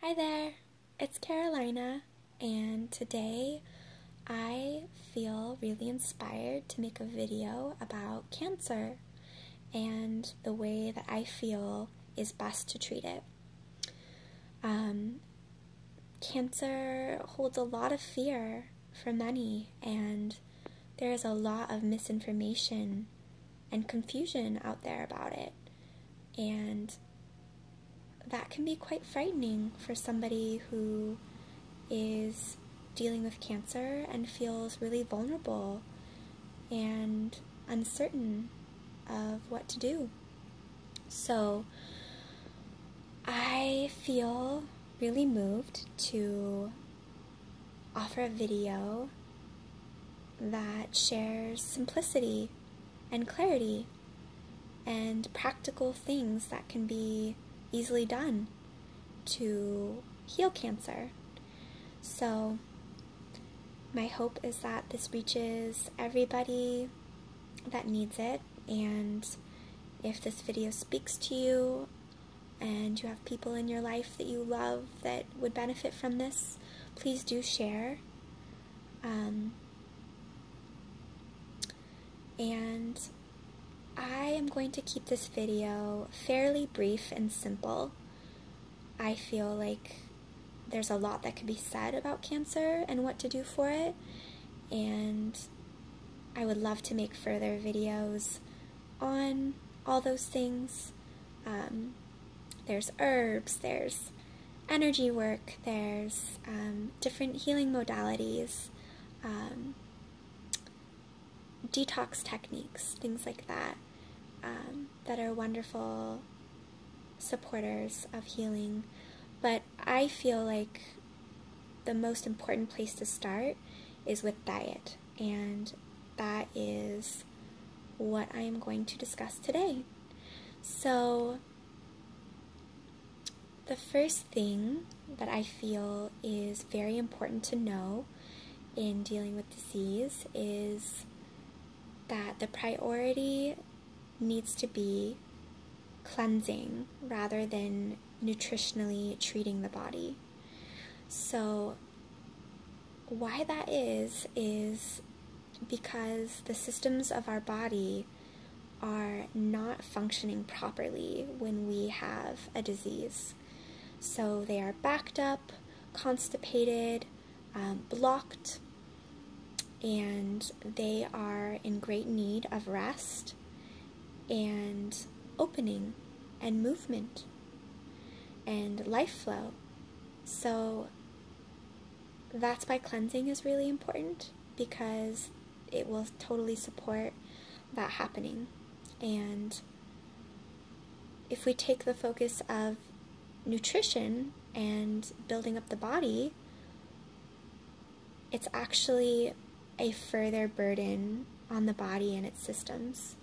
Hi there, it's Carolina, and today I feel really inspired to make a video about cancer and the way that I feel is best to treat it. Cancer holds a lot of fear for many, and there is a lot of misinformation and confusion out there about it, and that can be quite frightening for somebody who is dealing with cancer and feels really vulnerable and uncertain of what to do. So I feel really moved to offer a video that shares simplicity and clarity and practical things that can be easily done to heal cancer. So my hope is that this reaches everybody that needs it, and if this video speaks to you and you have people in your life that you love that would benefit from this, please do share. And I am going to keep this video fairly brief and simple. I feel like there's a lot that can be said about cancer and what to do for it, and I would love to make further videos on all those things. There's herbs, there's energy work, there's different healing modalities, detox techniques, things like that, that are wonderful supporters of healing. But I feel like the most important place to start is with diet, and that is what I am going to discuss today. So the first thing that I feel is very important to know in dealing with disease is that the priority needs to be cleansing rather than nutritionally treating the body. So why that is because the systems of our body are not functioning properly when we have a disease. So they are backed up, constipated, blocked, and they are in great need of rest and opening and movement and life flow. So that's why cleansing is really important, because it will totally support that happening. And if we take the focus of nutrition and building up the body, it's actually a further burden on the body and its systems.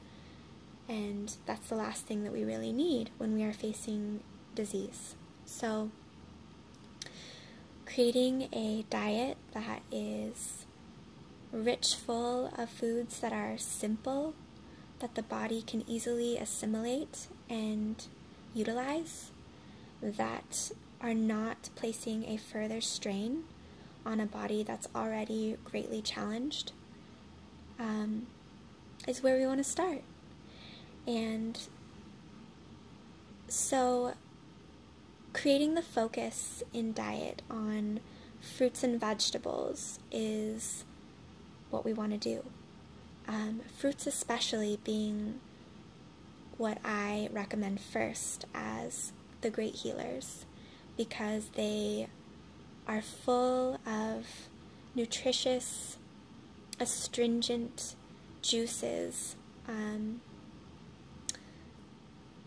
And that's the last thing that we really need when we are facing disease. So creating a diet that is rich, full of foods that are simple, that the body can easily assimilate and utilize, that are not placing a further strain on a body that's already greatly challenged, is where we want to start. And so creating the focus in diet on fruits and vegetables is what we want to do. Fruits especially being what I recommend first as the great healers, because they are full of nutritious, astringent juices,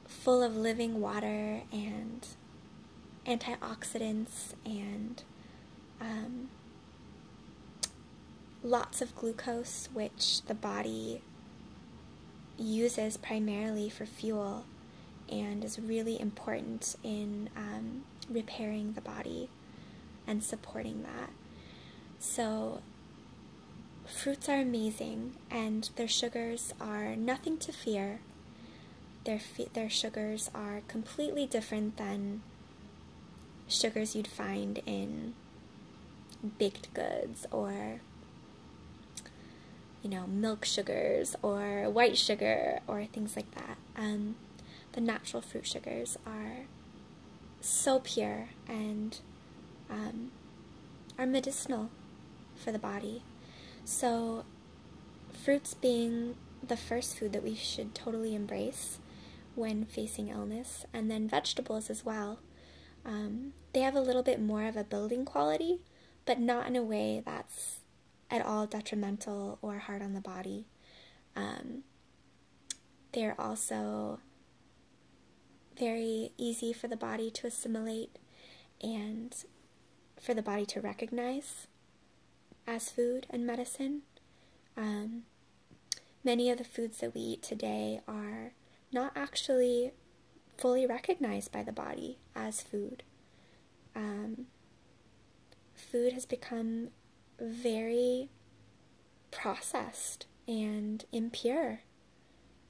full of living water and antioxidants and lots of glucose, which the body uses primarily for fuel and is really important in repairing the body and supporting that. So fruits are amazing, and their sugars are nothing to fear. Their sugars are completely different than sugars you'd find in baked goods, or milk sugars or white sugar or things like that. The natural fruit sugars are so pure and are medicinal for the body. So fruits being the first food that we should totally embrace when facing illness, and then vegetables as well. They have a little bit more of a building quality, but not in a way that's at all detrimental or hard on the body. They're also very easy for the body to assimilate and for the body to recognize as food and medicine. Many of the foods that we eat today are not actually fully recognized by the body as food. Food has become very processed and impure,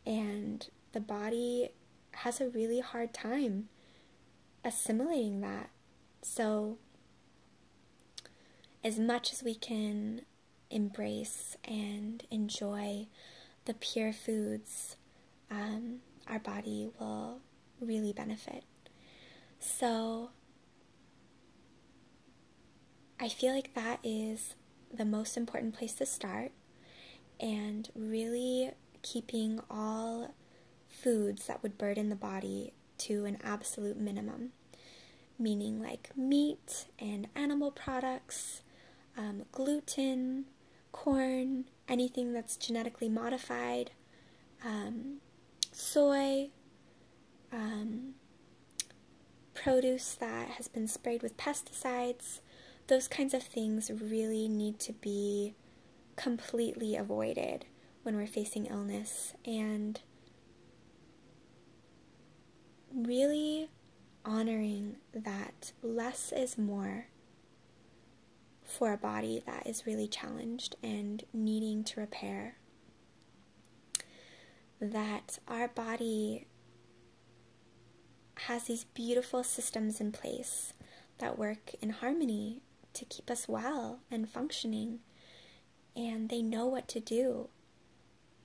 and the body has a really hard time assimilating that. So as much as we can embrace and enjoy the pure foods, our body will really benefit. So I feel like that is the most important place to start, and really keeping all foods that would burden the body to an absolute minimum, meaning like meat and animal products, gluten, corn, anything that's genetically modified, soy, produce that has been sprayed with pesticides. Those kinds of things really need to be completely avoided when we're facing illness, and really honoring that less is more for a body that is really challenged and needing to repair. That our body has these beautiful systems in place that work in harmony to keep us well and functioning, and they know what to do,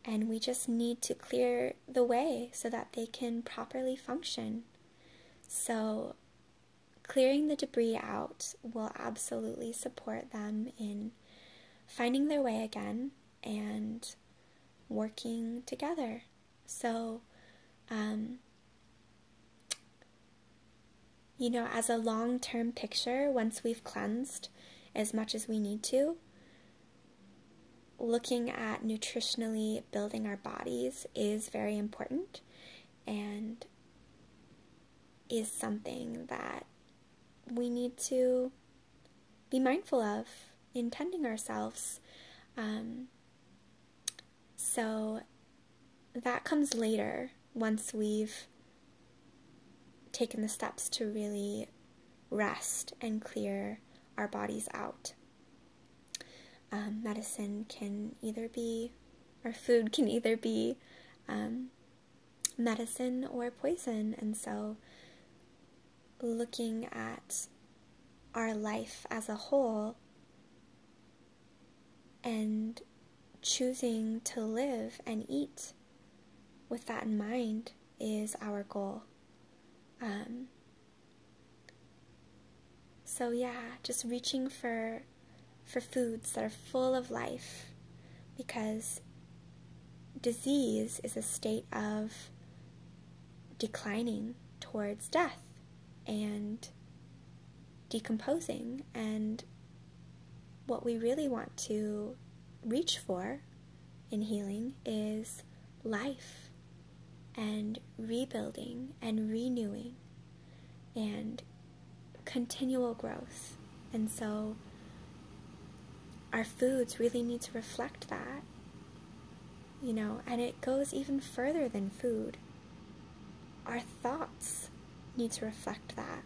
and we just need to clear the way so that they can properly function. So clearing the debris out will absolutely support them in finding their way again and working together. So as a long-term picture, once we've cleansed as much as we need to, looking at nutritionally building our bodies is very important and is something that we need to be mindful of in tending ourselves. So that comes later, once we've taken the steps to really rest and clear our bodies out. Medicine can either be, or food can either be medicine or poison, and so looking at our life as a whole and choosing to live and eat with that in mind is our goal. So yeah, just reaching for foods that are full of life, because disease is a state of declining towards death and decomposing, and what we really want to reach for in healing is life and rebuilding and renewing and continual growth. And so our foods really need to reflect that, and it goes even further than food. Our thoughts need to reflect that.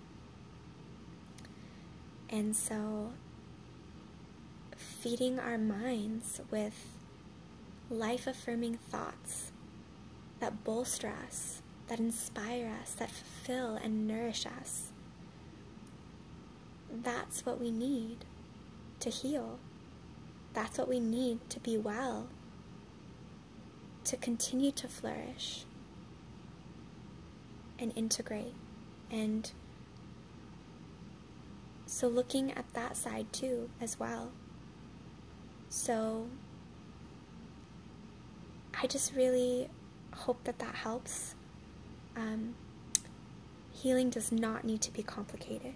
And so feeding our minds with life-affirming thoughts that bolster us, that inspire us, that fulfill and nourish us, that's what we need to heal. That's what we need to be well, to continue to flourish and integrate. And so looking at that side too as well. So I just really hope that that helps. Healing does not need to be complicated.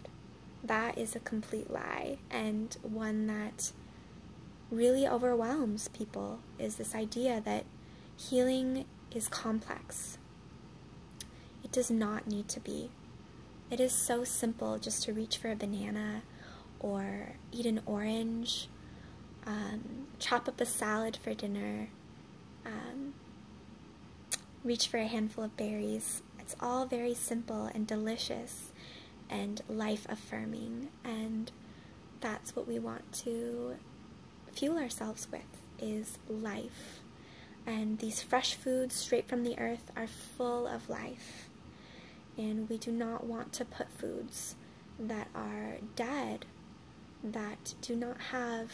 That is a complete lie, and one that really overwhelms people, is this idea that healing is complex. It does not need to be. It is so simple just to reach for a banana or eat an orange, chop up a salad for dinner, reach for a handful of berries. It's all very simple and delicious and life-affirming, and that's what we want to fuel ourselves with, is life. And these fresh foods straight from the earth are full of life, and we do not want to put foods that are dead, that do not have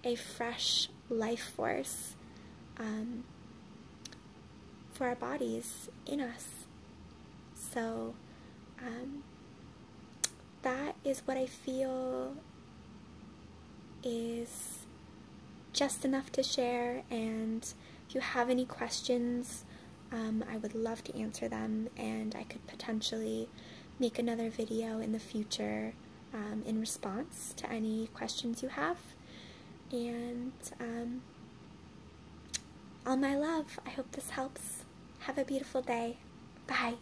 a fresh life force for our bodies in us. So that is what I feel is just enough to share, and if you have any questions, I would love to answer them, and I could potentially make another video in the future in response to any questions you have. And all my love, I hope this helps. Have a beautiful day. Bye.